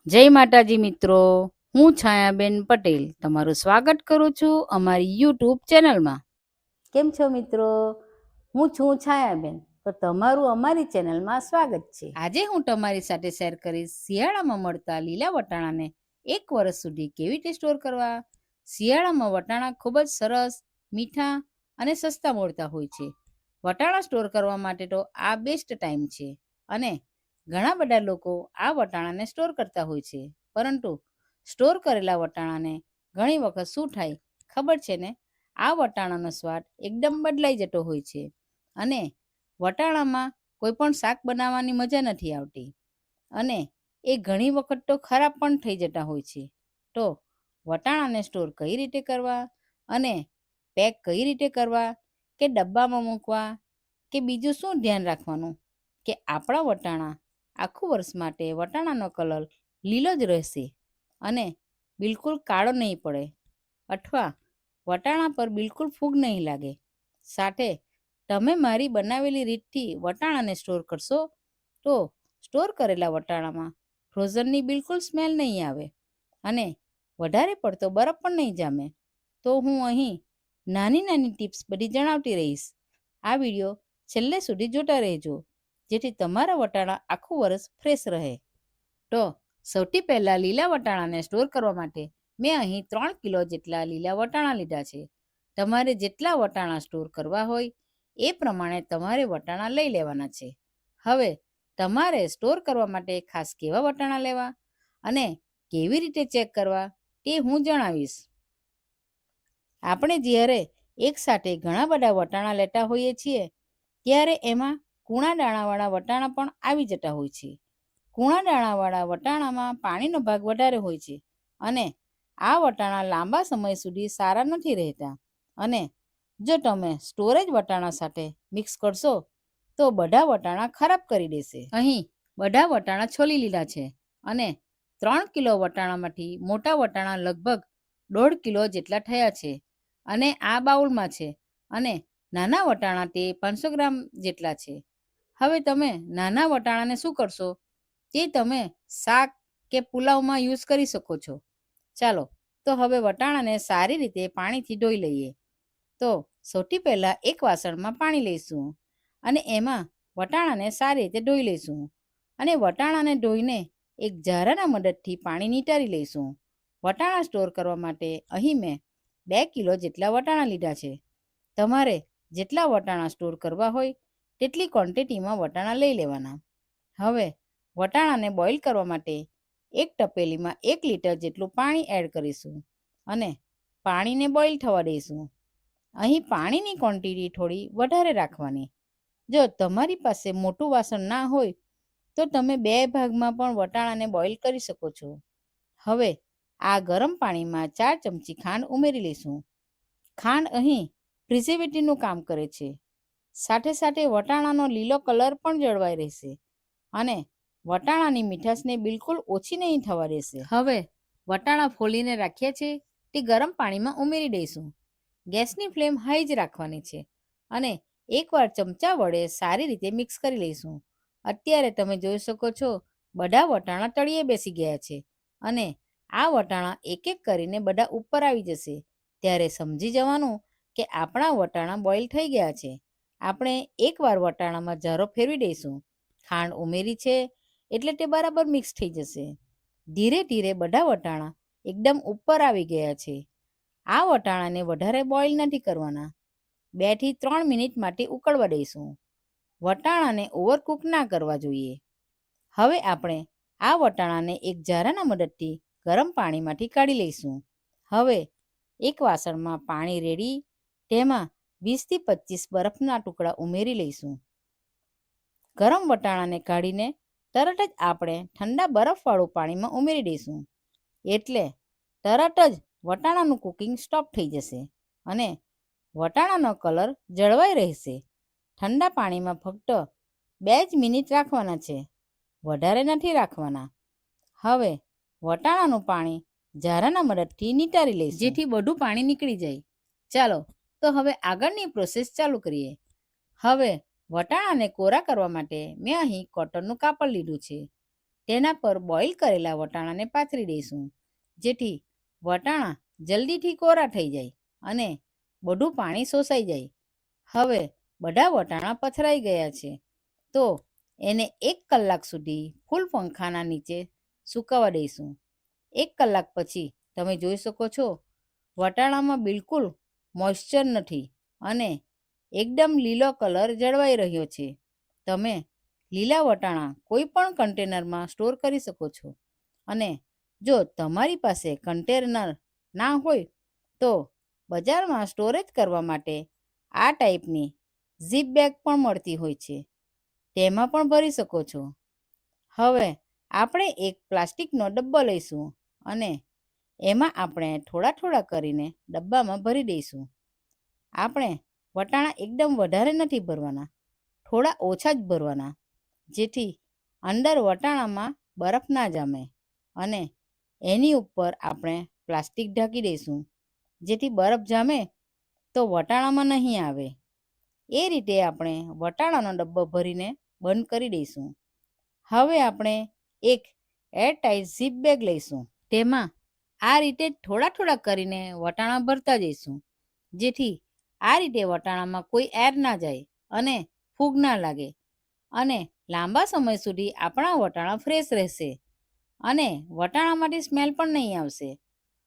જય માતાજી મિત્રો, હું છાયાબેન પટેલ તમારું સ્વાગત કરું છું અમારી યુટ્યુબ ચેનલમાં. કેમ છો મિત્રો? હું છું છાયાબેન, તો તમારું અમારી ચેનલમાં સ્વાગત છે. આજે હું તમારી સાથે શેર કરીશ શિયાળામાં મળતા લીલા વટાણાને 1 વર્ષ સુધી કેવી રીતે સ્ટોર કરવા. શિયાળામાં વટાણા ખૂબ જ સરસ, મીઠા અને સસ્તા મળતા હોય છે. વટાણા સ્ટોર કરવા માટે તો આ બેસ્ટ ટાઈમ છે અને ઘણા બધા લોકો આ વટાણાને સ્ટોર કરતા હોય છે, પરંતુ સ્ટોર કરેલા વટાણાને ઘણી વખત શું થાય ખબર છે ને? આ વટાણાનો સ્વાદ એકદમ બદલાઈ જતો હોય છે અને વટાણામાં કોઈ પણ શાક બનાવવાની મજા નથી આવતી અને એ ઘણી વખત તો ખરાબ પણ થઈ જતા હોય છે. તો વટાણાને સ્ટોર કઈ રીતે કરવા અને પેક કઈ રીતે કરવા, કે ડબ્બામાં મૂકવા, કે બીજું શું ધ્યાન રાખવાનું કે આપણા વટાણા આખું વર્ષ માટે વટાણાનો કલર લીલો જ રહેશે અને બિલકુલ કાળો નહીં પડે, અથવા વટાણા પર બિલકુલ ફૂગ નહીં લાગે. સાથે તમે મારી બનાવેલી રીતથી વટાણાને સ્ટોર કરશો તો સ્ટોર કરેલા વટાણામાં ફ્રોઝનની બિલકુલ સ્મેલ નહીં આવે અને વધારે પડતો બરફ પણ નહીં જામે. તો હું અહીં નાની નાની ટિપ્સ બધી જણાવતી રહીશ. આ વિડીયો છેલ્લે સુધી જોતા રહેજો, જેથી તમારા વટાણા આખું વર્ષ ફ્રેશ રહે. તો સૌથી પહેલાં લીલા વટાણાને સ્ટોર કરવા માટે મેં અહીં 3 કિલો જેટલા લીલા વટાણા લીધા છે. તમારે જેટલા વટાણા સ્ટોર કરવા હોય એ પ્રમાણે તમારે વટાણા લઈ લેવાના છે. હવે તમારે સ્ટોર કરવા માટે ખાસ કેવા વટાણા લેવા અને કેવી રીતે ચેક કરવા તે હું જણાવીશ. આપણે જ્યારે એકસાથે ઘણા બધા વટાણા લેતા હોઈએ છીએ ત્યારે એમાં કૂણા દાણાવાળા વટાણા પણ આવી જતા હોય છે. કૂણા દાણાવાળા વટાણામાં પાણીનો ભાગ વધારે હોય છે અને આ વટાણા લાંબા સમય સુધી સારા નથી રહેતા અને જો તમે સ્ટોરેજ વટાણા સાથે મિક્સ કરશો તો બધા વટાણા ખરાબ કરી દેશે. અહીં બધા વટાણા છોલી લીધા છે અને 3 કિલો વટાણામાંથી મોટા વટાણા લગભગ 1.5 કિલો જેટલા થયા છે અને આ બાઉલમાં છે અને નાના વટાણા તે 500 ગ્રામ જેટલા છે. હવે તમે નાના વટાણાને શું કરશો તે તમે શાક કે પુલાવમાં યુઝ કરી શકો છો. ચાલો તો હવે વટાણાને સારી રીતે પાણીથી ધોઈ લઈએ. તો સૌથી પહેલાં એક વાસણમાં પાણી લઈશું અને એમાં વટાણાને સારી રીતે ધોઈ લઈશું અને વટાણાને ધોઈને એક ઝારાના મદદથી પાણી નીતારી લઈશું. વટાણા સ્ટોર કરવા માટે અહીં મેં 2 કિલો જેટલા વટાણા લીધા છે. તમારે જેટલા વટાણા સ્ટોર કરવા હોય તેટલી ક્વોન્ટિટીમાં વટાણા લઈ લેવાના. હવે વટાણાને બોઇલ કરવા માટે એક તપેલીમાં 1 લીટર જેટલું પાણી એડ કરીશું અને પાણીને બોઇલ થવા દઈશું. અહીં પાણીની ક્વોન્ટિટી થોડી વધારે રાખવાની. જો તમારી પાસે મોટું વાસણ ના હોય તો તમે 2 ભાગમાં પણ વટાણાને બોઇલ કરી શકો છો. હવે આ ગરમ પાણીમાં 4 ચમચી ખાંડ ઉમેરી લઈશું. ખાંડ અહીં પ્રિઝર્વેટિવનું કામ કરે છે. સાથે સાથે વટાણાનો લીલો કલર પણ જળવાઈ રહેશે અને વટાણાની મીઠાશને બિલકુલ ઓછી નહીં થવા દેશે. હવે વટાણા ફોલીને રાખ્યા છે તે ગરમ પાણીમાં ઉમેરી દઈશું. ગેસની ફ્લેમ હાઈ જ રાખવાની છે અને એકવાર ચમચા વડે સારી રીતે મિક્સ કરી લઈશું. અત્યારે તમે જોઈ શકો છો બધા વટાણા તળિયે બેસી ગયા છે અને આ વટાણા એક એક કરીને બધા ઉપર આવી જશે. ત્યારે સમજી જવાનું કે આપણા વટાણા બોઇલ થઈ ગયા છે. આપણે એકવાર વટાણામાં ઝારો ફેરવી દઈશું. ખાંડ ઉમેરી છે એટલે તે બરાબર મિક્સ થઈ જશે. ધીરે ધીરે બધા વટાણા એકદમ ઉપર આવી ગયા છે. આ વટાણાને વધારે બોઇલ નથી કરવાના. 2 થી 3 મિનિટ માટે ઉકળવા દઈશું. વટાણાને ઓવરકુક ના કરવા જોઈએ. હવે આપણે આ વટાણાને એક ઝારાના મદદથી ગરમ પાણીમાંથી કાઢી લઈશું. હવે એક વાસણમાં પાણી રેડી તેમાં 20 થી 25 બરફના ટુકડા ઉમેરી લઈશું. ગરમ વટાણાને કાઢીને તરત જ આપણે ઠંડા બરફવાળું પાણીમાં ઉમેરી દઈશું. એટલે તરત જ વટાણાનું કુકિંગ સ્ટોપ થઈ જશે અને વટાણાનો કલર જળવાઈ રહેશે. ઠંડા પાણીમાં ફક્ત 2 જ મિનિટ રાખવાના છે, વધારે નથી રાખવાના. હવે વટાણાનું પાણી ઝારાના મદદથી નીતારી લઈશું, જેથી બધું પાણી નીકળી જાય. ચાલો તો હવે આગળની પ્રોસેસ ચાલુ કરીએ. હવે વટાણાને કોરા કરવા માટે મેં અહીં કોટનનું કાપડ લીધું છે. તેના પર બોઇલ કરેલા વટાણાને પાથરી દઈશું, જેથી વટાણા જલ્દીથી કોરા થઈ જાય અને બધું પાણી શોષાઈ જાય. હવે બધા વટાણા પથરાઈ ગયા છે, તો એને 1 કલાક સુધી ફૂલ પંખાના નીચે સુકાવા દઈશું. 1 કલાક પછી તમે જોઈ શકો છો વટાણામાં બિલકુલ મોઇશ્ચર નથી અને એકદમ લીલો કલર જળવાઈ રહ્યો છે. તમે લીલા વટાણા કોઈ પણ કન્ટેનરમાં સ્ટોર કરી શકો છો. અને જો તમારી પાસે કન્ટેનર ના હોય તો બજારમાં સ્ટોરેજ કરવા માટે આ ટાઈપની ઝીપ બેગ પણ મળતી હોય છે, તેમાં પણ ભરી શકો છો. હવે આપણે એક પ્લાસ્ટિકનો ડબ્બો લઈશું અને એમાં આપણે થોડા થોડા કરીને ડબ્બામાં ભરી દઈશું. આપણે વટાણા એકદમ વધારે નથી ભરવાના, થોડા ઓછા જ ભરવાના, જેથી અંદર વટાણામાં બરફ ના જામે. અને એની ઉપર આપણે પ્લાસ્ટિક ઢાંકી દઈશું, જેથી બરફ જામે તો વટાણામાં નહીં આવે. એ રીતે આપણે વટાણાનો ડબ્બો ભરીને બંધ કરી દઈશું. હવે આપણે એક એરટાઈટ ઝીપ બેગ લઈશું, તેમાં આ રીતે થોડા થોડા કરીને વટાણા ભરતા જઈશું, જેથી આ રીતે વટાણામાં કોઈ એર ના જાય અને ફૂગ ના લાગે અને લાંબા સમય સુધી આપણા વટાણા ફ્રેશ રહેશે અને વટાણામાંથી સ્મેલ પણ નહીં આવશે.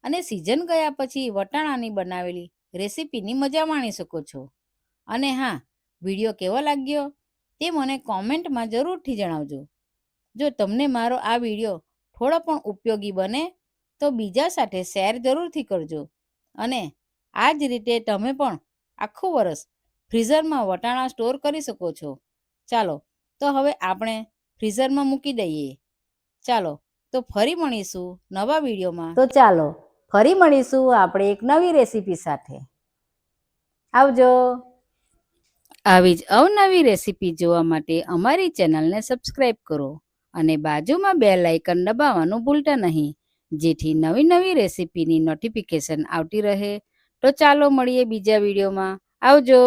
અને સિઝન ગયા પછી વટાણાની બનાવેલી રેસીપીની મજા માણી શકો છો. અને હા, વિડીયો કેવો લાગ્યો તે મને કોમેન્ટમાં જરૂરથી જણાવજો. જો તમને મારો આ વિડીયો થોડો પણ ઉપયોગી બને તો બીજા સાથે શેર જરૂરથી કરજો. અને આ જ રીતે તમે પણ આખું વરસ ફ્રીઝરમાં વટાણા સ્ટોર કરી શકો છો. ચાલો તો હવે આપણે ફ્રીઝરમાં મૂકી દઈએ. ચાલો તો ફરી મળીશું નવા વિડીયોમાં. તો ચાલો ફરી મળીશું આપણે એક નવી રેસીપી સાથે. આવજો. આવી જ અવનવી રેસીપી જોવા માટે અમારી ચેનલને સબસ્ક્રાઈબ કરો અને બાજુમાં બેલ આઇકન દબાવવાનું ભૂલતા નહીં, જેથી નવી નવી રેસીપીની નોટિફિકેશન આવતી રહે. તો ચાલો મળીએ બીજા વિડીયોમાં. આવજો.